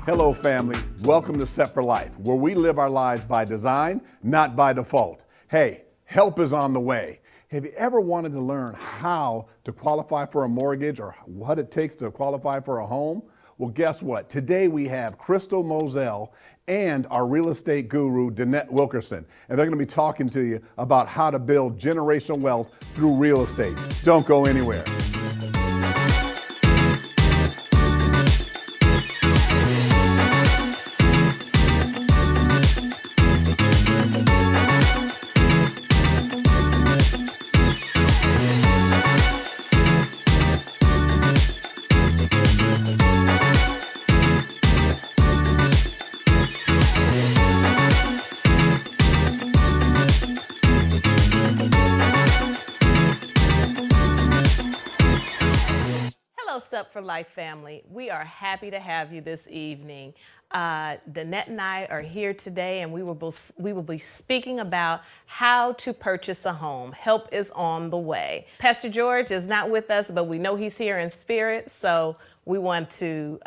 Hello, family. Welcome to SET-4-LIFE, where we live our lives by design, not by default. Hey, help is on the way. Have you ever wanted to learn how to qualify for a mortgage or what it takes to qualify for a home? Well, guess what? Today we have Crystal Mozell and our real estate guru, Dannete Wilkerson. And they're going to be talking to you about how to build generational wealth through real estate. Don't go anywhere. SET-4-LIFE family, we are happy to have you this evening. Dannete and I are here today, and we will be speaking about how to purchase a home. Help is on the way. Pastor George is not with us, but we know he's here in spirit, so we want to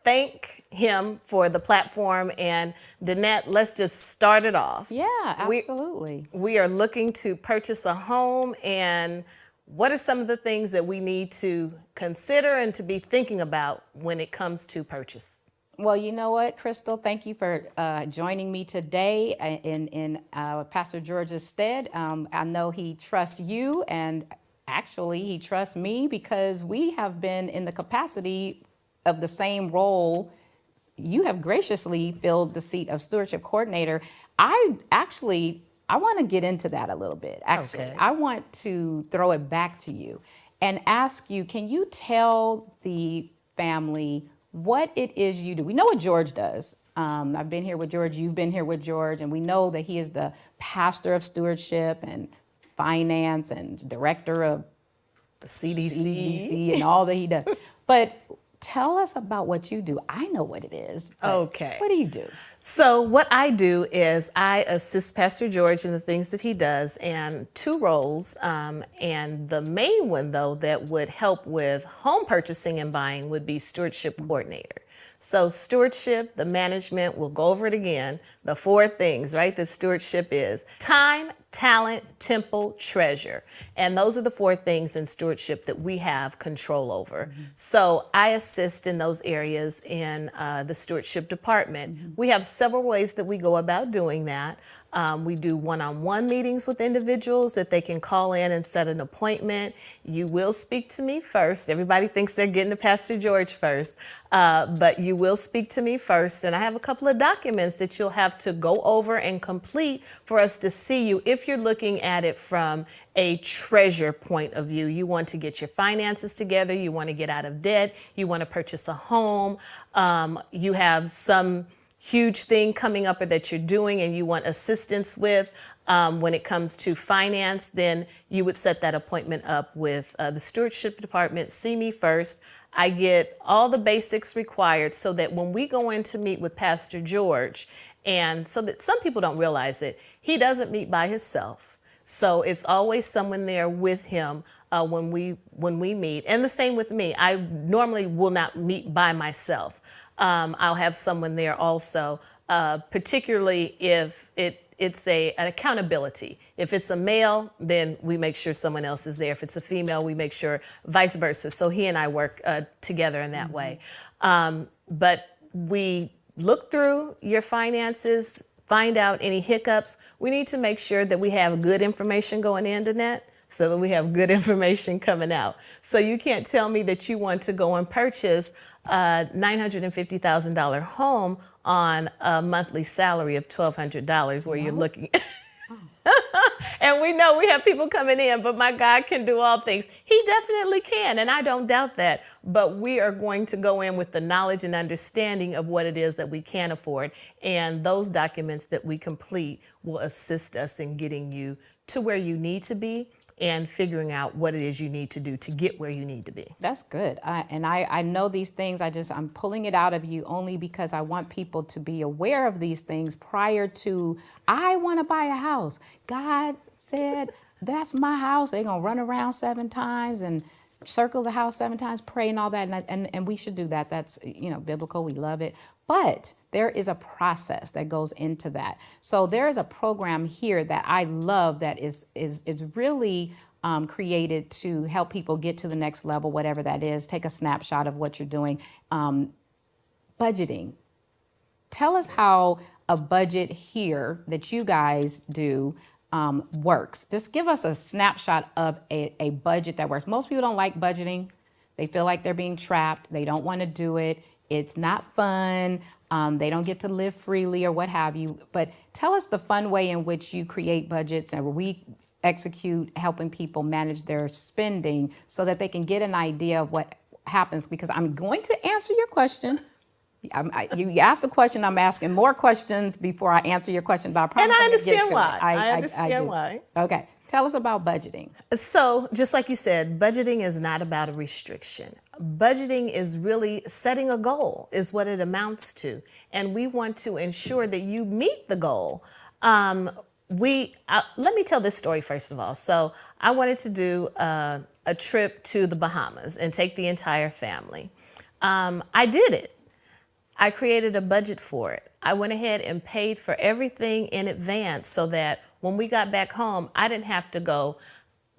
thank him for the platform. And Dannete, let's just start it off. Yeah, absolutely. We are looking to purchase a home, and what are some of the things that we need to consider and to be thinking about when it comes to purchase? Well, you know what, Crystal, thank you for joining me today in Pastor George's stead. I know he trusts you, and actually he trusts me because we have been in the capacity of the same role. You have graciously filled the seat of stewardship coordinator. I want to get into that a little bit, actually. Okay. I want to throw it back to you and ask you, can you tell the family what it is you do? We know what George does. I've been here with George, you've been here with George, and we know that he is the pastor of stewardship and finance and director of the CDC and all that he does. But tell us about what you do. I know what it is. Okay. What do you do? So what I do is I assist Pastor George in the things that he does, and two roles. And the main one, though, that would help with home purchasing and buying would be stewardship coordinator. So stewardship, the management, we'll go over it again. The four things, right, that stewardship is: time, talent, temple, treasure. And those are the four things in stewardship that we have control over. Mm-hmm. So I assist in those areas in the stewardship department. Mm-hmm. We have several ways that we go about doing that. We do one-on-one meetings with individuals that they can call in and set an appointment. You will speak to me first. Everybody thinks they're getting to Pastor George first, but you will speak to me first. And I have a couple of documents that you'll have to go over and complete for us to see you. If you're looking at it from a treasure point of view, you want to get your finances together, you want to get out of debt, you want to purchase a home, you have some huge thing coming up or that you're doing and you want assistance with when it comes to finance, then you would set that appointment up with the stewardship department. See me first. I get all the basics required so that when we go in to meet with Pastor George, and so that some people don't realize it, he doesn't meet by himself. So it's always someone there with him when we meet. And the same with me. I normally will not meet by myself. I'll have someone there also, particularly if it's an accountability. If it's a male, then we make sure someone else is there. If it's a female, we make sure vice versa. So he and I work together in that way. But we look through your finances, find out any hiccups. We need to make sure that we have good information going in, Dannete, so that we have good information coming out. So you can't tell me that you want to go and purchase a $950,000 home on a monthly salary of $1,200 where you're looking. And we know we have people coming in, but my God can do all things. He definitely can, and I don't doubt that. But we are going to go in with the knowledge and understanding of what it is that we can afford. And those documents that we complete will assist us in getting you to where you need to be and figuring out what it is you need to do to get where you need to be. That's good. I know these things. I'm pulling it out of you only because I want people to be aware of these things prior to, I want to buy a house. God said, that's my house. They're going to run around 7 times and circle the house 7 times, pray and all that, and we should do that. That's, biblical. We love it. But there is a process that goes into that. So there is a program here that I love that is really created to help people get to the next level, whatever that is. Take a snapshot of what you're doing. Budgeting. Tell us how a budget here that you guys do works. Just give us a snapshot of a budget that works. Most people don't like budgeting. They feel like they're being trapped. They don't want to do it. It's not fun. They don't get to live freely or what have you. But tell us the fun way in which you create budgets and we execute helping people manage their spending so that they can get an idea of what happens. Because I'm going to answer your question. You asked a question, I'm asking more questions before I answer your question. But I promise And I I'm gonna get understand to why. it. I understand do. why. Okay. Tell us about budgeting. So just like you said, budgeting is not about a restriction. Budgeting is really setting a goal is what it amounts to. And we want to ensure that you meet the goal. Let me tell this story first of all. So I wanted to do a trip to the Bahamas and take the entire family. I did it. I created a budget for it. I went ahead and paid for everything in advance so that when we got back home, I didn't have to go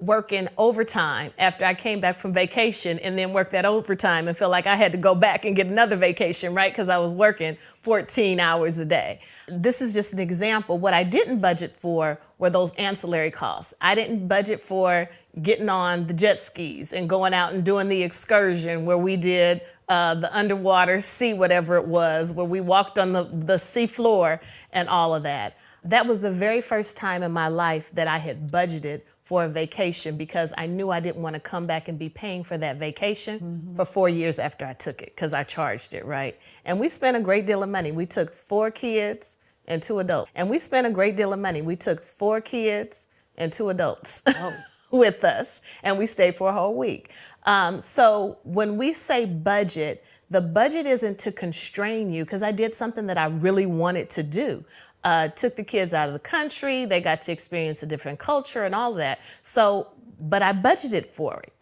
working overtime after I came back from vacation and then work that overtime and feel like I had to go back and get another vacation, right? Because I was working 14 hours a day. This is just an example. What I didn't budget for were those ancillary costs. I didn't budget for getting on the jet skis and going out and doing the excursion where we did the underwater sea, whatever it was, where we walked on the sea floor and all of that. That was the very first time in my life that I had budgeted for a vacation because I knew I didn't want to come back and be paying for that vacation for 4 years after I took it because I charged it, right? And we spent a great deal of money. We took 4 kids and 2 adults. And we spent a great deal of money. We took 4 kids and 2 adults. With us, and we stayed for a whole week. So when we say budget, the budget isn't to constrain you because I did something that I really wanted to do. Took the kids out of the country, they got to experience a different culture and all that. So, but I budgeted for it.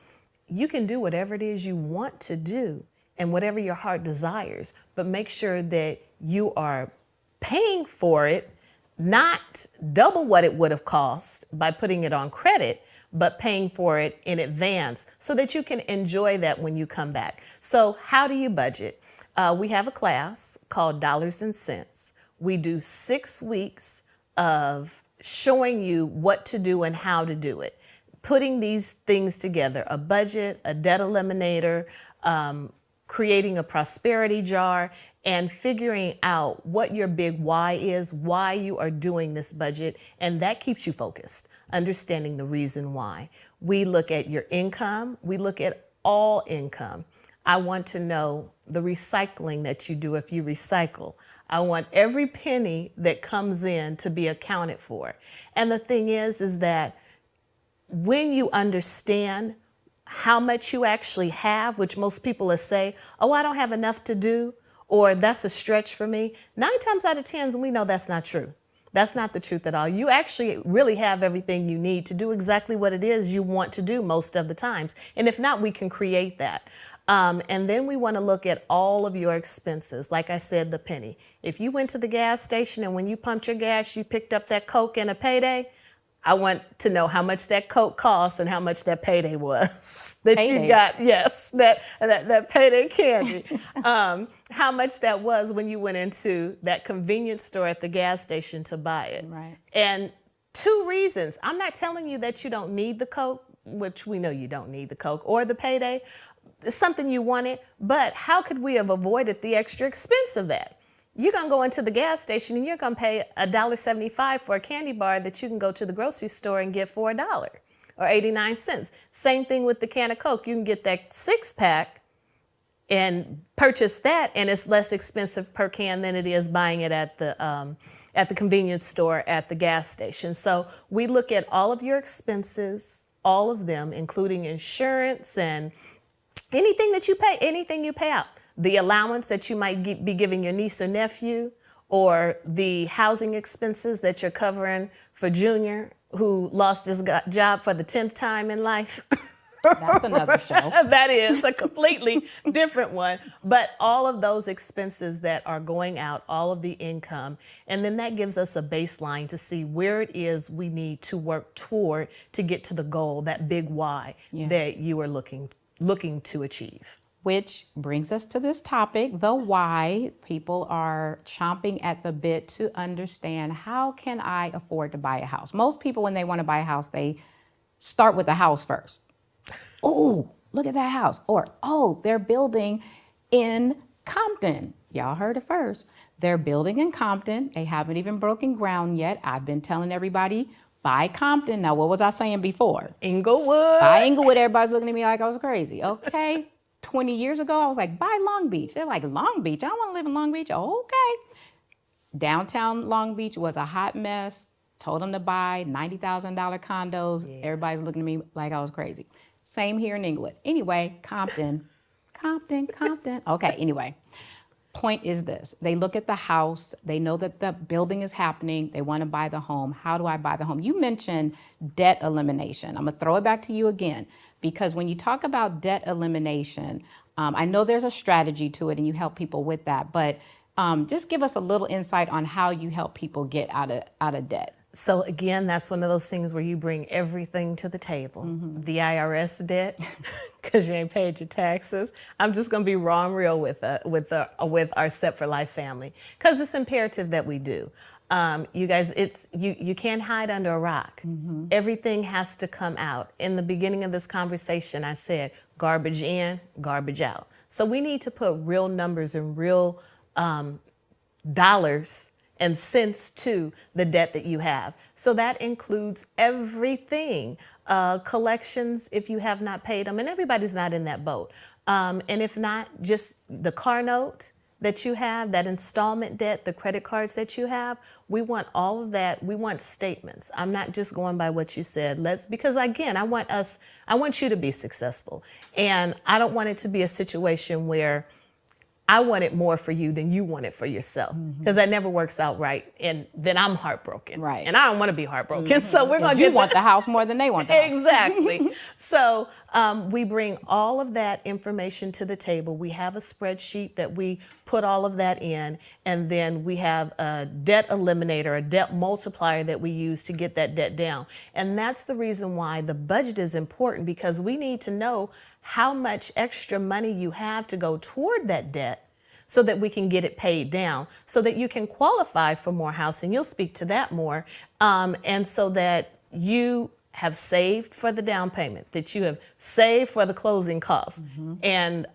You can do whatever it is you want to do and whatever your heart desires, but make sure that you are paying for it, not double what it would have cost by putting it on credit, but paying for it in advance so that you can enjoy that when you come back. So how do you budget? We have a class called Dollars and Cents. We do 6 weeks of showing you what to do and how to do it. Putting these things together, a budget, a debt eliminator, creating a prosperity jar, and figuring out what your big why is, why you are doing this budget, and that keeps you focused, understanding the reason why. We look at your income, we look at all income. I want to know the recycling that you do if you recycle. I want every penny that comes in to be accounted for. And the thing is that when you understand how much you actually have, which most people will say, oh, I don't have enough to do, or that's a stretch for me. 9 times out of 10, we know that's not true. That's not the truth at all. You actually really have everything you need to do exactly what it is you want to do most of the times. And if not, we can create that. And then we want to look at all of your expenses. Like I said, the penny. If you went to the gas station and when you pumped your gas, you picked up that Coke and a payday, I want to know how much that Coke cost and how much that payday was that Payday. you got. Yes, that payday candy. How much that was when you went into that convenience store at the gas station to buy it. Right. And 2 reasons. I'm not telling you that you don't need the Coke, which we know you don't need the Coke, or the payday. It's something you wanted, but how could we have avoided the extra expense of that? You're going to go into the gas station and you're going to pay $1.75 for a candy bar that you can go to the grocery store and get for $1 or 89 cents. Same thing with the can of Coke. You can get that 6-pack and purchase that, and it's less expensive per can than it is buying it at the convenience store at the gas station. So we look at all of your expenses, all of them, including insurance and anything that you pay, anything you pay out. The allowance that you might be giving your niece or nephew, or the housing expenses that you're covering for Junior, who lost his job for the 10th time in life. That's another show. That is a completely different one. But all of those expenses that are going out, all of the income, and then that gives us a baseline to see where it is we need to work toward to get to the goal, that big why that you are looking to achieve. Which brings us to this topic, the why. People are chomping at the bit to understand, how can I afford to buy a house? Most people, when they want to buy a house, they start with the house first. Oh, look at that house. Or, oh, they're building in Compton. Y'all heard it first. They're building in Compton. They haven't even broken ground yet. I've been telling everybody, buy Compton. Now, what was I saying before? Inglewood. Buy Inglewood. Everybody's looking at me like I was crazy. Okay. 20 years ago, I was like, buy Long Beach. They're like, Long Beach? I don't want to live in Long Beach. Okay. Downtown Long Beach was a hot mess. Told them to buy $90,000 condos. Yeah. Everybody's looking at me like I was crazy. Same here in Inglewood. Anyway, Compton. Okay, anyway. Point is this. They look at the house. They know that the building is happening. They want to buy the home. How do I buy the home? You mentioned debt elimination. I'm going to throw it back to you again, because when you talk about debt elimination, I know there's a strategy to it and you help people with that, but just give us a little insight on how you help people get out of debt. So again, that's one of those things where you bring everything to the table. Mm-hmm. The IRS debt, because you ain't paid your taxes. I'm just going to be raw and real with our SET-4-LIFE family, because it's imperative that we do. You guys, you can't hide under a rock. Mm-hmm. Everything has to come out. In the beginning of this conversation, I said garbage in, garbage out. So we need to put real numbers and real dollars and cents to the debt that you have. So that includes everything, collections if you have not paid them, and everybody's not in that boat. And if not, just the car note that you have, that installment debt, the credit cards that you have, we want all of that. We want statements. I'm not just going by what you said. Because again, I want you to be successful. And I don't want it to be a situation where I want it more for you than you want it for yourself, because that never works out right. And then I'm heartbroken. Right. And I don't want to be heartbroken. Mm-hmm. So we're going to want the house more than they want the house. Exactly. So we bring all of that information to the table. We have a spreadsheet that we put all of that in. And then we have a debt eliminator, a debt multiplier that we use to get that debt down. And that's the reason why the budget is important, because we need to know how much extra money you have to go toward that debt so that we can get it paid down, so that you can qualify for more housing. You'll speak to that more. And so that you have saved for the down payment, that you have saved for the closing costs. Mm-hmm. And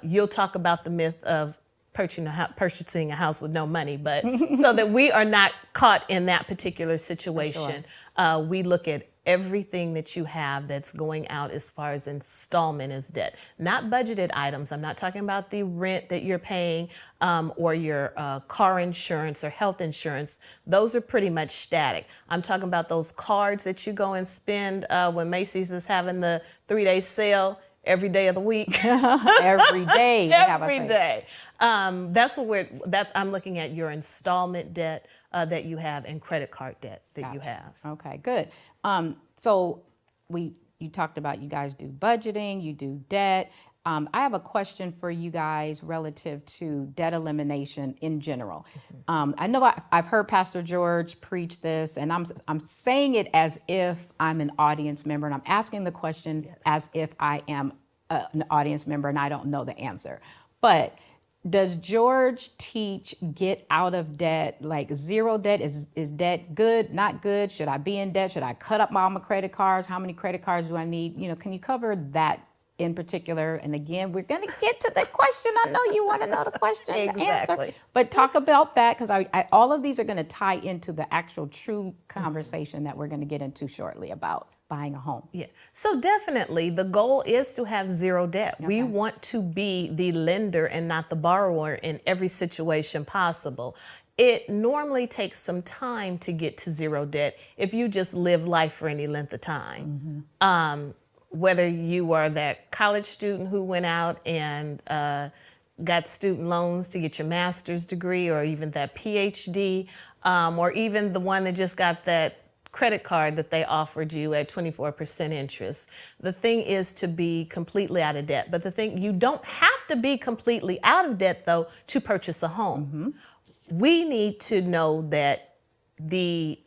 you'll talk about the myth of purchasing a house with no money, but so that we are not caught in that particular situation. Sure. We look at everything that you have that's going out as far as installment is debt, not budgeted items. I'm not talking about the rent that you're paying or your car insurance or health insurance. Those are pretty much static. I'm talking about those cards that you go and spend when Macy's is having the 3-day sale every day of the week. Every day. Every day. That's what I'm looking at your installment debt that you have and credit card debt that you have. Okay, good. So you talked about you guys do budgeting, you do debt. I have a question for you guys relative to debt elimination in general. Mm-hmm. I know I've heard Pastor George preach this, and I'm saying it as if I'm an audience member, and I'm asking the question as if I am an audience member and I don't know the answer. But does George teach get out of debt, like zero debt? Is debt good, not good? Should I be in debt? Should I cut up all my credit cards? How many credit cards do I need? Can you cover that in particular? And again, we're going to get to the question. I know you want to know the question, the answer. But talk about that, because all of these are going to tie into the actual true conversation that we're going to get into shortly about buying a home. Yeah. So definitely the goal is to have zero debt. Okay. We want to be the lender and not the borrower in every situation possible. It normally takes some time to get to zero debt if you just live life for any length of time. Mm-hmm. Whether you are that college student who went out and got student loans to get your master's degree, or even that PhD, or even the one that just got that credit card that they offered you at 24% interest. The thing is to be completely out of debt. But the thing, you don't have to be completely out of debt, though, to purchase a home. We need to know that the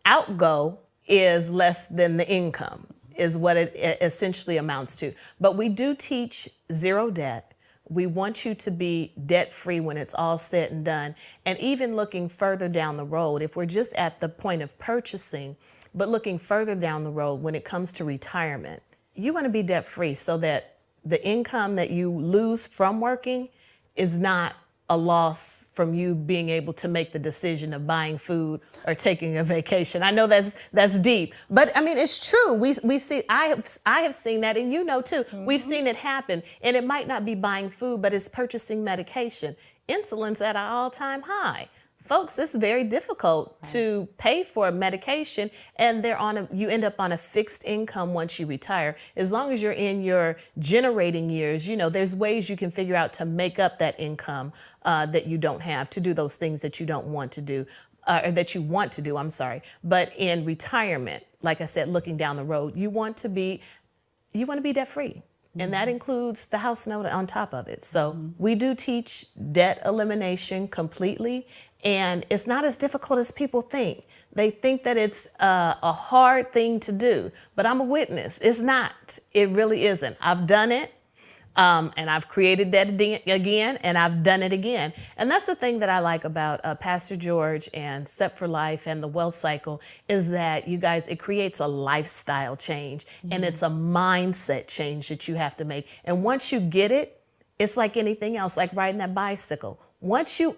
outgo is less than the income, is what it essentially amounts to. But we do teach zero debt. We want you to be debt-free when it's all said and done. And even looking further down the road, if we're just at the point of purchasing, but looking further down the road when it comes to retirement, you want to be debt-free so that the income that you lose from working is not a loss from you being able to make the decision of buying food or taking a vacation. I know that's deep, but I mean, it's true. We see, I have seen that, and you know too. We've seen it happen, and it might not be buying food, but it's purchasing medication. Insulin's at an all-time high. Folks, it's very difficult to pay for a medication, and you end up on a fixed income once you retire. As long as you're in your generating years, you know, there's ways you can figure out to make up that income that you don't have, to do those things that you don't want to do, or that you want to do, I'm sorry. But in retirement, like I said, looking down the road, you want to be debt-free. And that includes the house note on top of it. So we do teach debt elimination completely. And it's not as difficult as people think. They think that it's a hard thing to do, but I'm a witness. It's not. It really isn't. I've done it, and I've created that again, and I've done it again. And that's the thing that I like about Pastor George and SET-4-LIFE and the Wealth Cycle, is that you guys, it creates a lifestyle change, and it's a mindset change that you have to make. And once you get it, it's like anything else, like riding that bicycle. Once you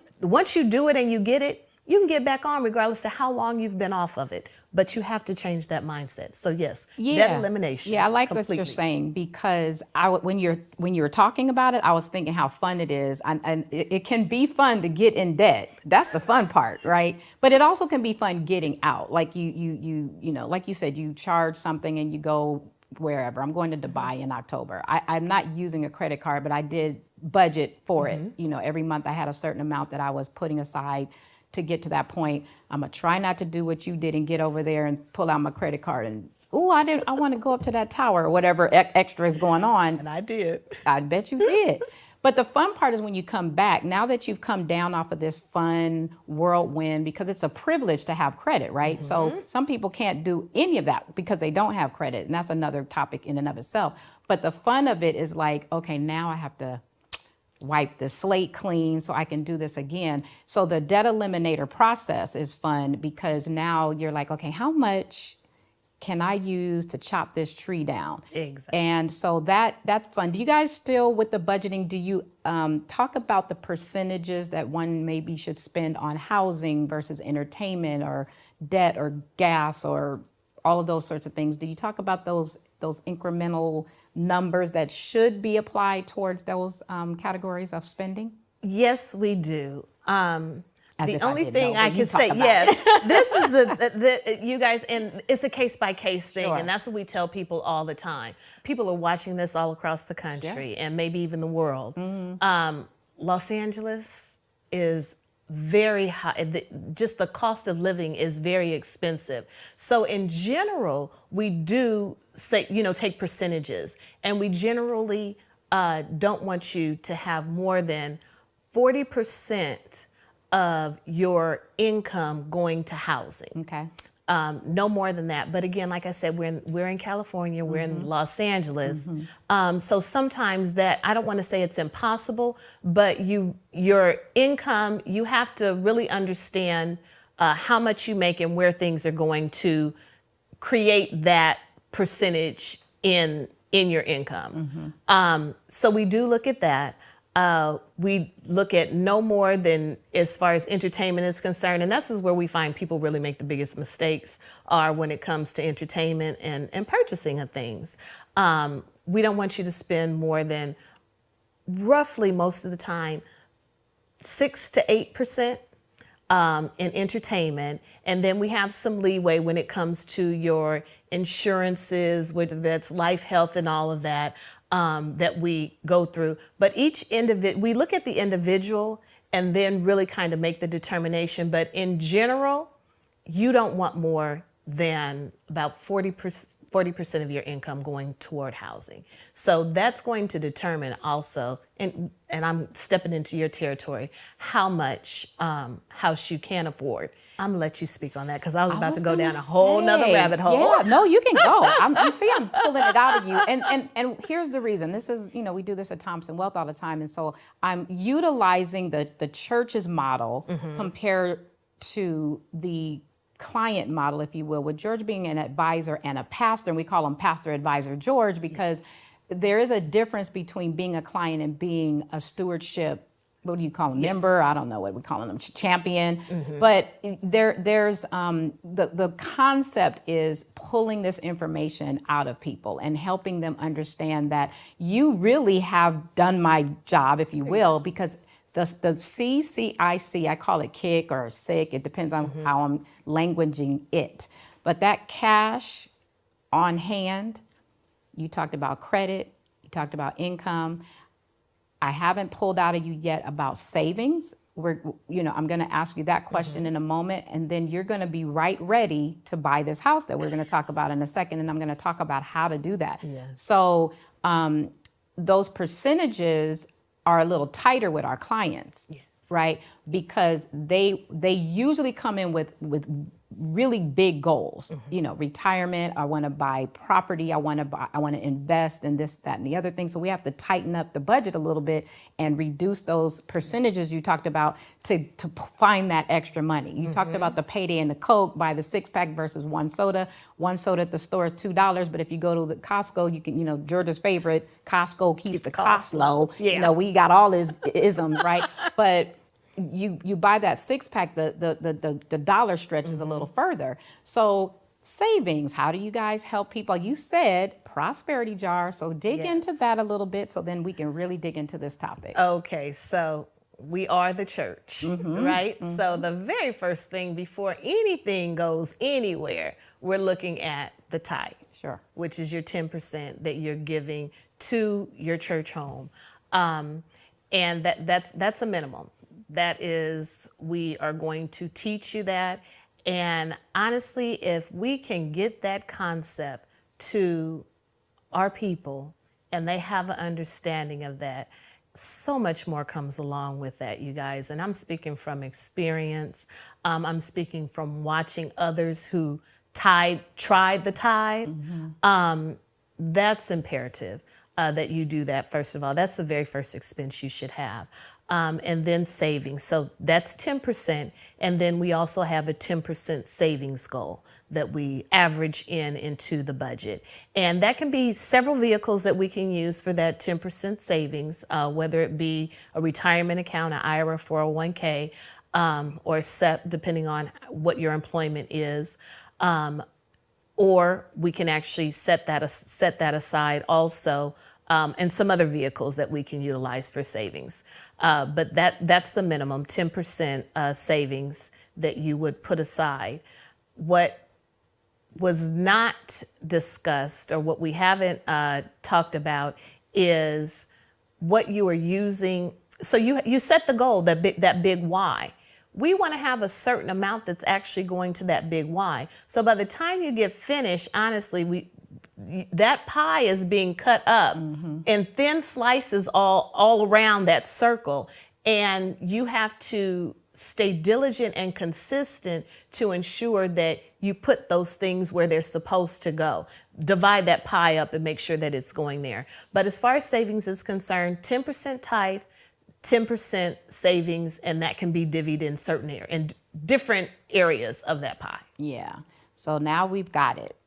do it and you get it, you can get back on regardless to how long you've been off of it. But you have to change that mindset. So yes, debt elimination. Yeah, I like completely. what you're saying, because when you're talking about it, I was thinking how fun it is, and it can be fun to get in debt. That's the fun part, right? But it also can be fun getting out. Like you know, like you said, you charge something and you go wherever. I'm going to Dubai in October. I'm not using a credit card, but I did budget for it. You know, every month I had a certain amount that I was putting aside to get to that point. I'm gonna try not to do what you did and get over there and pull out my credit card and, I want to go up to that tower or whatever extra is going on. And I did. I bet you did. But the fun part is when you come back, now that you've come down off of this fun whirlwind, because it's a privilege to have credit, right? So some people can't do any of that because they don't have credit. And that's another topic in and of itself. But the fun of it is like, okay, now I have to wipe the slate clean so I can do this again. So the debt eliminator process is fun, because now you're like, okay, how much can I use to chop this tree down? Exactly. And so that's fun. Do you guys still, with the budgeting, do you talk about the percentages that one maybe should spend on housing versus entertainment or debt or gas or all of those sorts of things? Do you talk about those incremental numbers that should be applied towards those categories of spending? Yes, we do. As the if I only didn't thing know, I but you can talk say, about yes, this is the you guys, and it's a case by case thing, Sure. and that's what we tell people all the time. People are watching this all across the country and maybe even the world. Los Angeles is very high. Just the cost of living is very expensive. So in general, we do say, take percentages, and we generally don't want you to have more than 40% of your income going to housing. Okay. No more than that. But again, like I said, we're in California, we're in Los Angeles. So sometimes that, I don't want to say it's impossible, but your income, you have to really understand how much you make and where things are going to create that percentage in your income. So we do look at that. We look at no more than, as far as entertainment is concerned, and this is where we find people really make the biggest mistakes, are when it comes to entertainment and purchasing of things. We don't want you to spend more than, roughly most of the time, 6 to 8% in entertainment. And then we have some leeway when it comes to your insurances, whether that's life, health, and all of that. That we go through. But we look at the individual and then really kind of make the determination. But in general, you don't want more than about 40% of your income going toward housing. So that's going to determine also, and I'm stepping into your territory, how much house you can afford. I'm gonna let you speak on that because I was about to go down a whole nother rabbit hole. Yeah, no, you can go. You see, I'm pulling it out of you. And here's the reason. This is, we do this at Thompson Wealth all the time. And so I'm utilizing the church's model compared to the client model, if you will, with George being an advisor and a pastor, and we call him Pastor Advisor George because there is a difference between being a client and being a stewardship, what do you call them, member? I don't know what we call them, champion. But there's the concept is pulling this information out of people and helping them understand that you really have done my job, if you will, because the CCIC, I call it kick or sick, it depends on how I'm languaging it. But that cash on hand, you talked about credit, you talked about income. I haven't pulled out of you yet about savings. I'm going to ask you that question in a moment, and then you're going to be right ready to buy this house that we're going to talk about in a second, and I'm going to talk about how to do that. Yeah. So those percentages are a little tighter with our clients, right? Because they usually come in with really big goals, retirement, I want to buy property, I want to invest in this, that, and the other thing. So we have to tighten up the budget a little bit and reduce those percentages you talked about to find that extra money. You talked about the payday and the Coke, buy the 6-pack versus one soda. One soda at the store is $2, but if you go to the Costco, you can, Georgia's favorite, Costco keeps the cost low. Yeah. We got all these isms, right? But you buy that 6-pack, the dollar stretches a little further. So savings, how do you guys help people? You said prosperity jar, so dig into that a little bit so then we can really dig into this topic. Okay, so we are the church, right? So the very first thing before anything goes anywhere, we're looking at the tithe, which is your 10% that you're giving to your church home. And that's a minimum. That is, we are going to teach you that. And honestly, if we can get that concept to our people and they have an understanding of that, so much more comes along with that, you guys. And I'm speaking from experience. I'm speaking from watching others who tried the tithe. That's imperative that you do that, first of all. That's the very first expense you should have. And then savings. So that's 10%. And then we also have a 10% savings goal that we average into the budget. And that can be several vehicles that we can use for that 10% savings, whether it be a retirement account, an IRA, 401k, or SET, depending on what your employment is. Or we can actually set that aside also, and some other vehicles that we can utilize for savings. But that's the minimum, 10% savings that you would put aside. What was not discussed, or what we haven't talked about, is what you are using. So you set the goal, that big why. We want to have a certain amount that's actually going to that big why. So by the time you get finished, honestly, that pie is being cut up in thin slices all around that circle. And you have to stay diligent and consistent to ensure that you put those things where they're supposed to go. Divide that pie up and make sure that it's going there. But as far as savings is concerned, 10% tithe, 10% savings, and that can be divvied in different areas of that pie. Yeah. So now we've got it.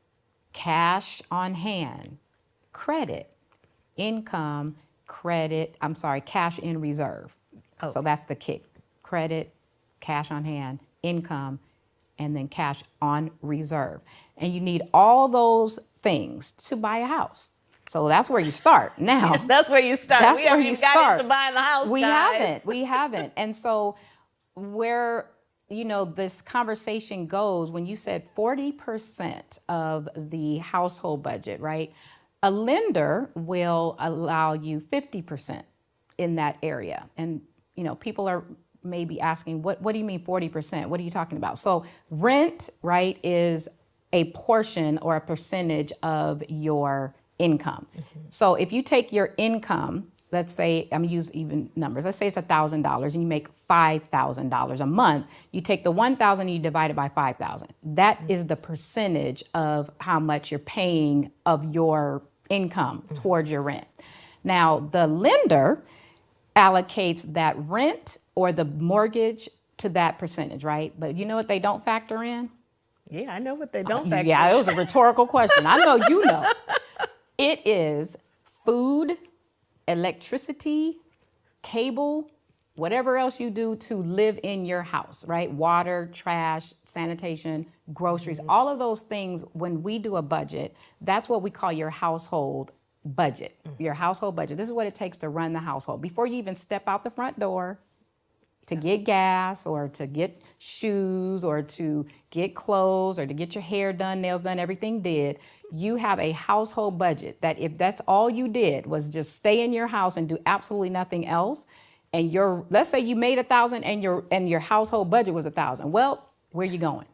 Cash on hand, credit, income, cash in reserve. Oh. So that's the kick. Credit, cash on hand, income, and then cash on reserve. And you need all those things to buy a house. So that's where you start now. That's where you start. That's where you start. Got into buying the house, guys. We haven't. And so where this conversation goes, when you said 40% of the household budget, right? A lender will allow you 50% in that area. And, people are maybe asking, what do you mean 40%? What are you talking about? So rent, right, is a portion or a percentage of your income. So if you take your income, let's say, I'm use even numbers, let's say it's $1,000 and you make $5,000 a month, you take the 1,000 and you divide it by 5,000. That is the percentage of how much you're paying of your income towards your rent. Now, the lender allocates that rent or the mortgage to that percentage, right? But you know what they don't factor in? Yeah, I know what they don't factor Yeah, in. it was a rhetorical question. I know you know. It is food, electricity, cable, whatever else you do to live in your house, right? Water, trash, sanitation, groceries, all of those things. When we do a budget, that's what we call your household budget, your household budget. This is what it takes to run the household. Before you even step out the front door to get gas or to get shoes or to get clothes or to get your hair done, nails done, everything did, you have a household budget that if that's all you did was just stay in your house and do absolutely nothing else, and let's say you made 1,000 and your household budget was 1,000. Well, where you going?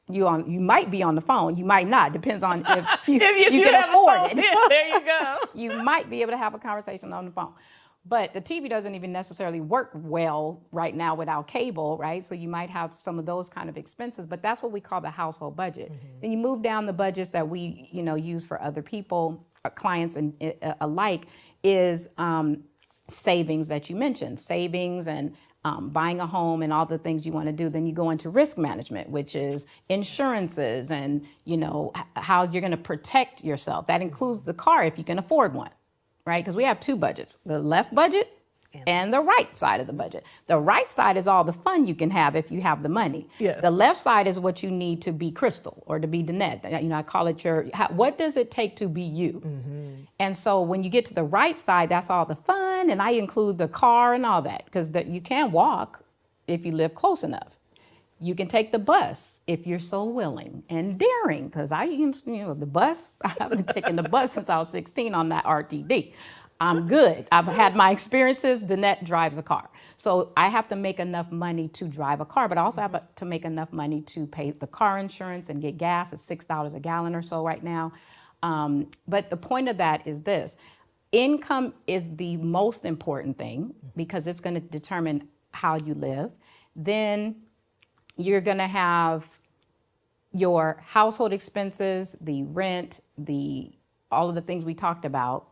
You might be on the phone, you might not, depends on if you can afford it. Yeah, there you go. You might be able to have a conversation on the phone. But the TV doesn't even necessarily work well right now without cable, right? So you might have some of those kind of expenses, but that's what we call the household budget. Then you move down the budgets that we, use for other people, clients and alike, is savings that you mentioned, savings and buying a home and all the things you want to do. Then you go into risk management, which is insurances and, how you're going to protect yourself. That includes the car if you can afford one. Right? Because we have two budgets, the left budget and the right side of the budget. The right side is all the fun you can have if you have the money. Yes. The left side is what you need to be Crystal or to be Dannete. I call it what does it take to be you? And so when you get to the right side, that's all the fun. And I include the car and all that because you can walk if you live close enough. You can take the bus if you're so willing and daring, because the bus, I haven't taken the bus since I was 16 on that RTD. I'm good. I've had my experiences. Dannete drives a car. So I have to make enough money to drive a car, but I also have to make enough money to pay the car insurance and get gas at $6 a gallon or so right now. But the point of that is this. Income is the most important thing because it's going to determine how you live. Then you're going to have your household expenses, the rent, all of the things we talked about.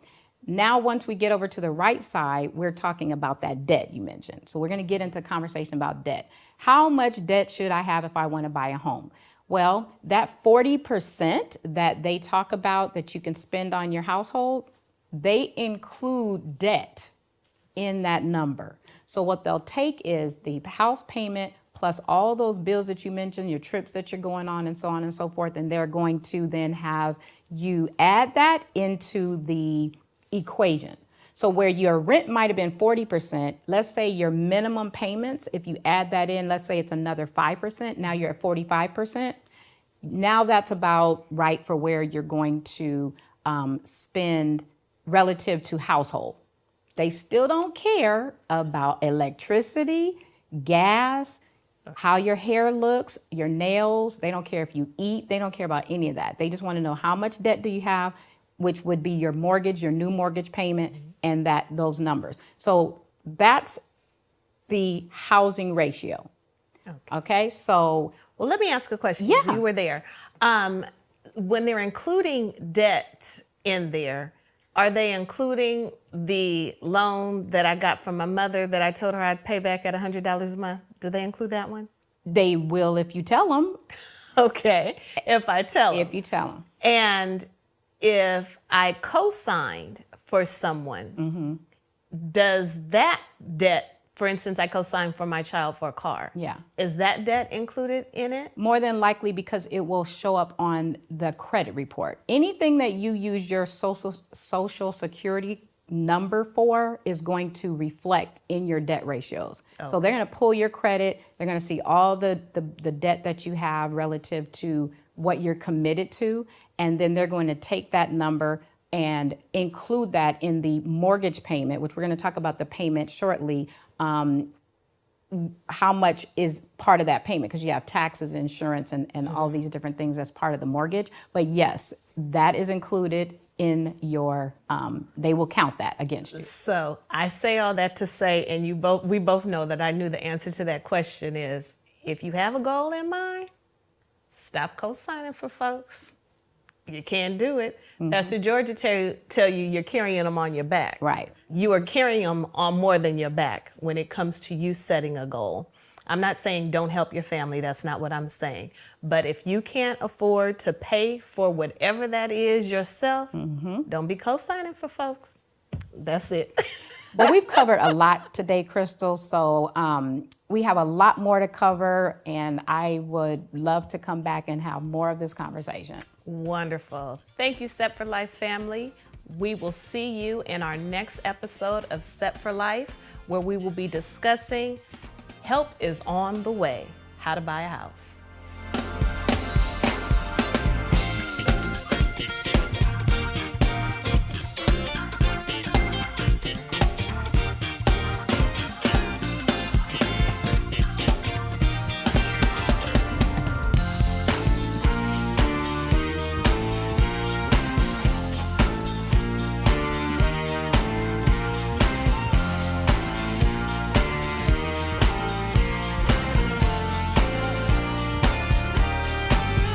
Now, once we get over to the right side, we're talking about that debt you mentioned. So we're going to get into a conversation about debt. How much debt should I have if I want to buy a home? Well, that 40% that they talk about that you can spend on your household, they include debt in that number. So what they'll take is the house payment plus all those bills that you mentioned, your trips that you're going on and so forth, and they're going to then have you add that into the equation. So where your rent might have been 40%, let's say your minimum payments, if you add that in, let's say it's another 5%, now you're at 45%. Now that's about right for where you're going to spend relative to household. They still don't care about electricity, gas, how your hair looks, your nails. They don't care if you eat. They don't care about any of that. They just want to know how much debt do you have, which would be your mortgage, your new mortgage payment, and those numbers. So that's the housing ratio. Okay. So, well, let me ask a question. 'Cause Yeah. you were there. When they're including debt in there, are they including the loan that I got from my mother that I told her I'd pay back at $100 a month? Do they include that one? they will if you tell them. Okay, if I tell them. If you tell them. And if I co-signed for someone, does that debt, for instance, I co-signed for my child for a car. Yeah. Is that debt included in it? More than likely because it will show up on the credit report. Anything that you use your social security number for is going to reflect in your debt ratios. Okay. So they're going to pull your credit. They're going to see all the debt that you have relative to what you're committed to. And then they're going to take that number and include that in the mortgage payment, which we're going to talk about the payment shortly, how much is part of that payment, because you have taxes, insurance, and all these different things as part of the mortgage. But yes, that is included in your, they will count that against you. So I say all that to say, and we both know that I knew the answer to that question is, if you have a goal in mind, stop co-signing for folks. You can't do it. Pastor George will tell you you're carrying them on your back. Right. You are carrying them on more than your back when it comes to you setting a goal. I'm not saying don't help your family. That's not what I'm saying. But if you can't afford to pay for whatever that is yourself, don't be co-signing for folks. That's it. But we've covered a lot today, Crystal, so we have a lot more to cover, and I would love to come back and have more of this conversation. Wonderful. Thank you, SET-4-LIFE family. We will see you in our next episode of SET-4-LIFE, where we will be discussing Help is on the Way, How to Buy a House.